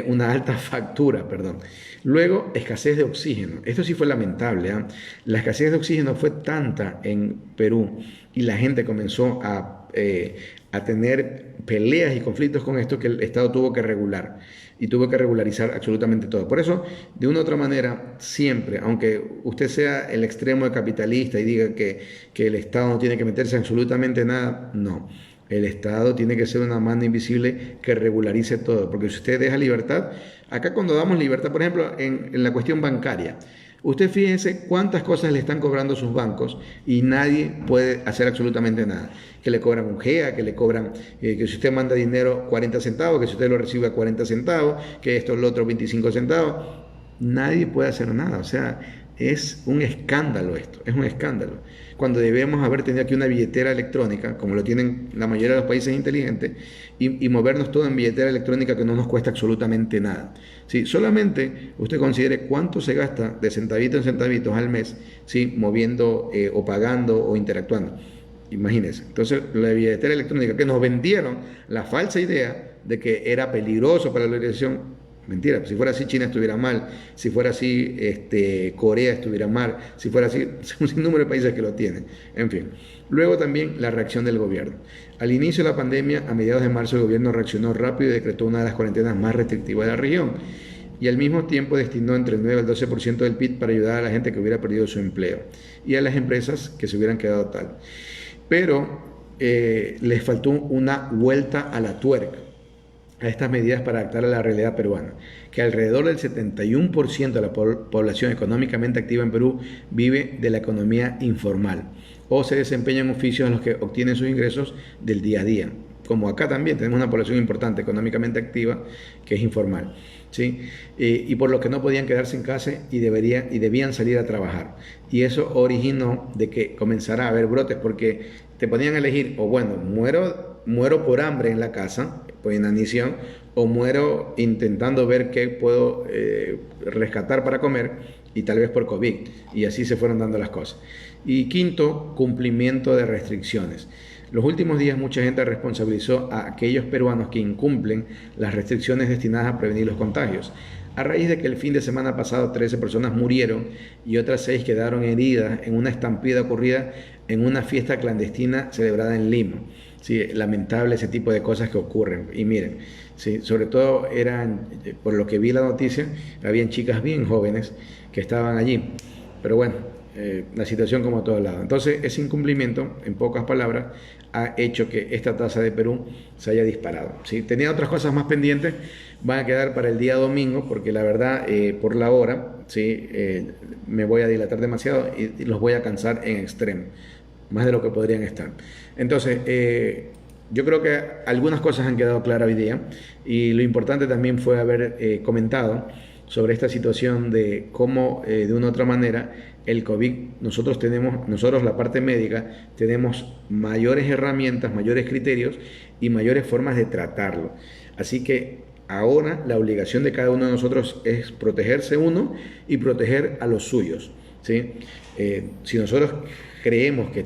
una alta factura, perdón. Luego, escasez de oxígeno. Esto sí fue lamentable, ¿eh? La escasez de oxígeno fue tanta en Perú y la gente comenzó a tener peleas y conflictos con esto que el Estado tuvo que regular y tuvo que regularizar absolutamente todo. Por eso, de una u otra manera, siempre, aunque usted sea el extremo de capitalista y diga que el Estado no tiene que meterse en absolutamente nada, no. El Estado tiene que ser una mano invisible que regularice todo, porque si usted deja libertad, acá cuando damos libertad, por ejemplo, en la cuestión bancaria, usted fíjense cuántas cosas le están cobrando sus bancos y nadie puede hacer absolutamente nada. Que le cobran un GEA, que le cobran que si usted manda dinero 40 centavos, que si usted lo recibe a 40 centavos, que esto, lo otro 25 centavos. Nadie puede hacer nada, o sea, es un escándalo esto, es un escándalo. Cuando debemos haber tenido aquí una billetera electrónica, como lo tienen la mayoría de los países inteligentes, y movernos todo en billetera electrónica que no nos cuesta absolutamente nada. ¿Sí? Solamente usted considere cuánto se gasta de centavito en centavitos al mes, ¿sí? Moviendo o pagando o interactuando. Imagínense. Entonces, la billetera electrónica que nos vendieron la falsa idea de que era peligroso para la organización. Mentira, si fuera así China estuviera mal, si fuera así Corea estuviera mal, si fuera así un sinnúmero de países que lo tienen, en fin. Luego también la reacción del gobierno. Al inicio de la pandemia, a mediados de marzo, el gobierno reaccionó rápido y decretó una de las cuarentenas más restrictivas de la región y al mismo tiempo destinó entre el 9 al 12% del PIB para ayudar a la gente que hubiera perdido su empleo y a las empresas que se hubieran quedado tal. Pero les faltó una vuelta a la tuerca a estas medidas para adaptar a la realidad peruana, que alrededor del 71% de la población económicamente activa en Perú vive de la economía informal o se desempeña en oficios en los que obtienen sus ingresos del día a día. Como acá también tenemos una población importante económicamente activa que es informal, ¿sí? Y por lo que no podían quedarse en casa y debían salir a trabajar. Y eso originó de que comenzara a haber brotes, porque te ponían a elegir, o bueno, muero por hambre en la casa, por inanición, o muero intentando ver qué puedo rescatar para comer, y tal vez por COVID. Y así se fueron dando las cosas. Y quinto, cumplimiento de restricciones. Los últimos días mucha gente responsabilizó a aquellos peruanos que incumplen las restricciones destinadas a prevenir los contagios. A raíz de que el fin de semana pasado 13 personas murieron y otras 6 quedaron heridas en una estampida ocurrida en una fiesta clandestina celebrada en Lima. Sí, lamentable ese tipo de cosas que ocurren. Y miren, sí, sobre todo por lo que vi la noticia, habían chicas bien jóvenes que estaban allí. Pero bueno, la situación como a todos lados. Entonces, ese incumplimiento, en pocas palabras, ha hecho que esta tasa de Perú se haya disparado. ¿Sí? Tenía otras cosas más pendientes, van a quedar para el día domingo, porque la verdad, por la hora, ¿sí? Me voy a dilatar demasiado y los voy a cansar en extremo, más de lo que podrían estar. Entonces, yo creo que algunas cosas han quedado claras hoy día, y lo importante también fue haber comentado sobre esta situación de cómo de una u otra manera el COVID, nosotros la parte médica, tenemos mayores herramientas, mayores criterios y mayores formas de tratarlo. Así que ahora la obligación de cada uno de nosotros es protegerse uno y proteger a los suyos, ¿sí? Si nosotros creemos que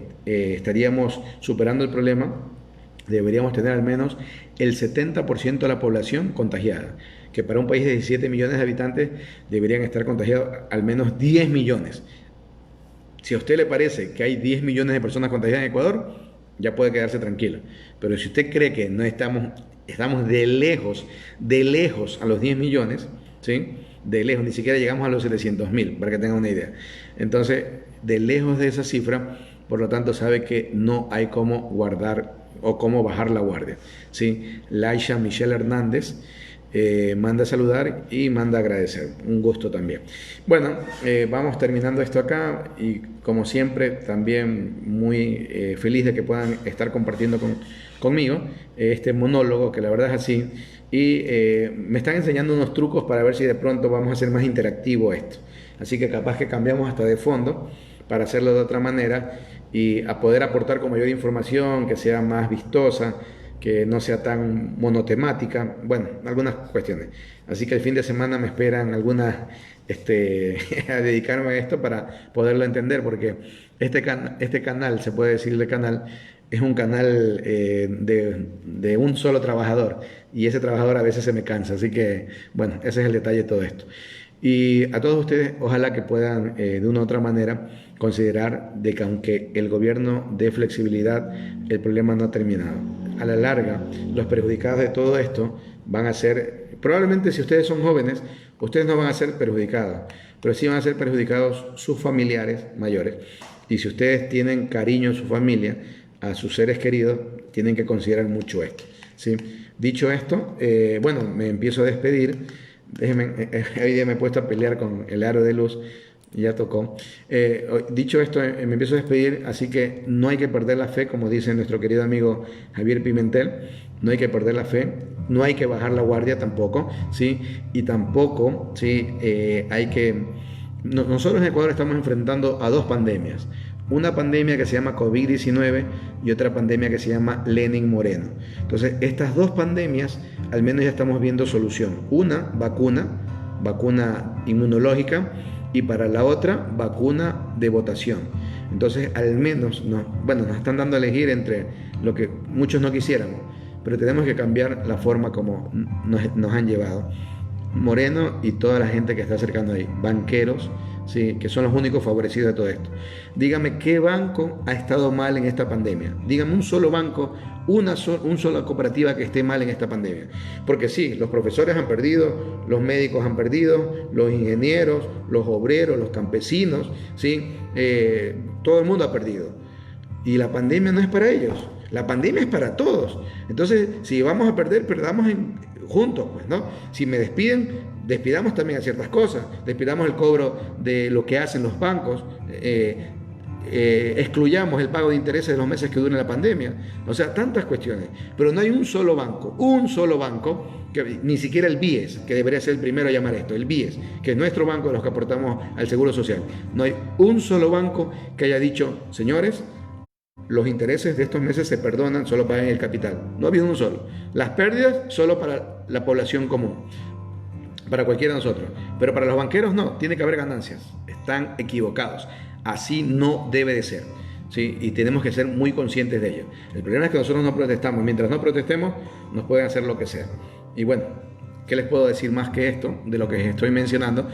estaríamos superando el problema, deberíamos tener al menos el 70% de la población contagiada, que para un país de 17 millones de habitantes deberían estar contagiados al menos 10 millones. Si a usted le parece que hay 10 millones de personas contagiadas en Ecuador, ya puede quedarse tranquilo. Pero si usted cree que no estamos de lejos a los 10 millones, ¿sí? De lejos, ni siquiera llegamos a los 700.000, para que tengan una idea. Entonces, de lejos de esa cifra, por lo tanto, sabe que no hay cómo guardar o cómo bajar la guardia, ¿sí? Laisha Michelle Hernández manda a saludar y manda a agradecer. Un gusto también. Bueno, vamos terminando esto acá, y como siempre también muy feliz de que puedan estar compartiendo conmigo este monólogo, que la verdad es así, y me están enseñando unos trucos para ver si de pronto vamos a hacer más interactivo esto. Así que capaz que cambiamos hasta de fondo para hacerlo de otra manera y a poder aportar con mayor información, que sea más vistosa, que no sea tan monotemática, bueno, algunas cuestiones. Así que el fin de semana me esperan algunas, a dedicarme a esto para poderlo entender, porque este canal, se puede decir el canal, es un canal de un solo trabajador, y ese trabajador a veces se me cansa, así que, bueno, ese es el detalle de todo esto. Y a todos ustedes, ojalá que puedan de una u otra manera considerar de que aunque el gobierno dé flexibilidad, el problema no ha terminado. A la larga, los perjudicados de todo esto van a ser, probablemente si ustedes son jóvenes, ustedes no van a ser perjudicados, pero sí van a ser perjudicados sus familiares mayores. Y si ustedes tienen cariño a su familia, a sus seres queridos, tienen que considerar mucho esto, ¿sí? Dicho esto, bueno, me empiezo a despedir. Hoy día me he puesto a pelear con el aro de luz, ya tocó. Dicho esto, me empiezo a despedir, así que no hay que perder la fe, como dice nuestro querido amigo Javier Pimentel, no hay que perder la fe, no hay que bajar la guardia tampoco, ¿sí? Y tampoco, ¿sí? Hay que... Nosotros en Ecuador estamos enfrentando a dos pandemias. Una pandemia que se llama COVID-19 y otra pandemia que se llama Lenin Moreno. Entonces, estas dos pandemias, al menos ya estamos viendo solución. Una, vacuna inmunológica, y para la otra, vacuna de votación. Entonces, al menos, nos están dando a elegir entre lo que muchos no quisiéramos, pero tenemos que cambiar la forma como nos han llevado. Moreno y toda la gente que está acercando ahí, banqueros, ¿sí? Que son los únicos favorecidos de todo esto. Dígame qué banco ha estado mal en esta pandemia. Dígame un solo banco, una sola cooperativa que esté mal en esta pandemia. Porque sí, los profesores han perdido, los médicos han perdido, los ingenieros, los obreros, los campesinos, ¿sí? Todo el mundo ha perdido. Y la pandemia no es para ellos, la pandemia es para todos. Entonces, si vamos a perder, perdamos juntos, pues, ¿no? Si me despiden, despidamos también a ciertas cosas, despidamos el cobro de lo que hacen los bancos, excluyamos el pago de intereses de los meses que dure la pandemia, o sea, tantas cuestiones. Pero no hay un solo banco, que ni siquiera el BIES, que debería ser el primero a llamar esto, el BIES, que es nuestro banco de los que aportamos al Seguro Social. No hay un solo banco que haya dicho, señores, los intereses de estos meses se perdonan, solo paguen el capital. No ha habido un solo. Las pérdidas solo para la población común, para cualquiera de nosotros. Pero para los banqueros no, tiene que haber ganancias. Están equivocados. Así no debe de ser, ¿sí? Y tenemos que ser muy conscientes de ello. El problema es que nosotros no protestamos. Mientras no protestemos, nos pueden hacer lo que sea. Y bueno, ¿qué les puedo decir más que esto, de lo que estoy mencionando?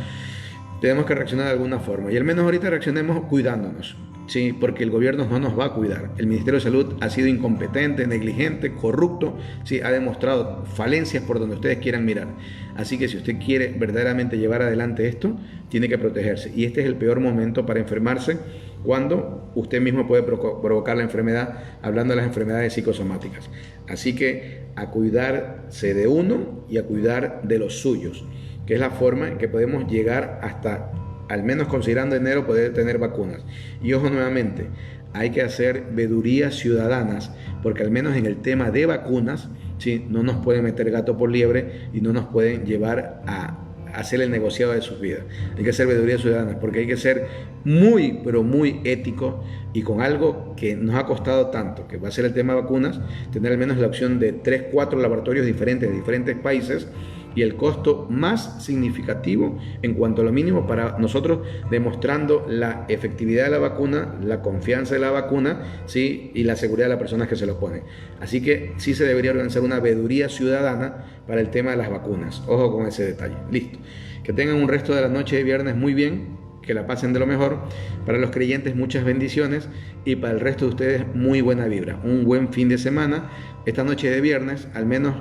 tenemos que reaccionar de alguna forma. Y al menos ahorita reaccionemos cuidándonos, ¿sí? Porque el gobierno no nos va a cuidar. El Ministerio de Salud ha sido incompetente, negligente, corrupto, ¿sí? Ha demostrado falencias por donde ustedes quieran mirar. Así que si usted quiere verdaderamente llevar adelante esto, tiene que protegerse. Y este es el peor momento para enfermarse, cuando usted mismo puede provocar la enfermedad, hablando de las enfermedades psicosomáticas. Así que a cuidarse de uno y a cuidar de los suyos, que es la forma en que podemos llegar hasta, al menos considerando enero, poder tener vacunas. Y ojo nuevamente, hay que hacer vedurías ciudadanas, porque al menos en el tema de vacunas, ¿sí? No nos pueden meter gato por liebre y no nos pueden llevar a hacer el negociado de sus vidas. Hay que hacer veedurías ciudadanas, porque hay que ser muy, pero muy ético, y con algo que nos ha costado tanto, que va a ser el tema de vacunas, tener al menos la opción de 3, 4 laboratorios diferentes de diferentes países, y el costo más significativo en cuanto a lo mínimo para nosotros, demostrando la efectividad de la vacuna, la confianza de la vacuna, ¿sí? Y la seguridad de las personas que se lo ponen. Así que sí se debería organizar una veeduría ciudadana para el tema de las vacunas. Ojo con ese detalle. Listo. Que tengan un resto de la noche de viernes muy bien, que la pasen de lo mejor. Para los creyentes, muchas bendiciones, y para el resto de ustedes, muy buena vibra. Un buen fin de semana. Esta noche de viernes, al menos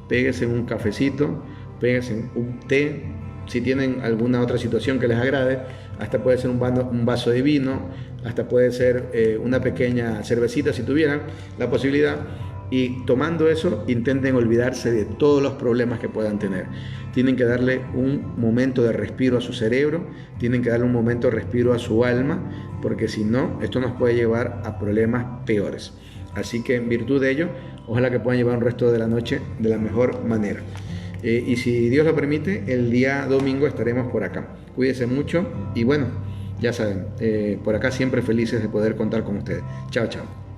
péguense un cafecito, péguense un té, si tienen alguna otra situación que les agrade, hasta puede ser un vaso de vino, hasta puede ser una pequeña cervecita si tuvieran la posibilidad, y tomando eso intenten olvidarse de todos los problemas que puedan tener. Tienen que darle un momento de respiro a su cerebro, tienen que darle un momento de respiro a su alma, porque si no, esto nos puede llevar a problemas peores. Así que en virtud de ello, ojalá que puedan llevar un resto de la noche de la mejor manera. Y si Dios lo permite, el día domingo estaremos por acá. Cuídense mucho y bueno, ya saben, por acá siempre felices de poder contar con ustedes. Chao, chao.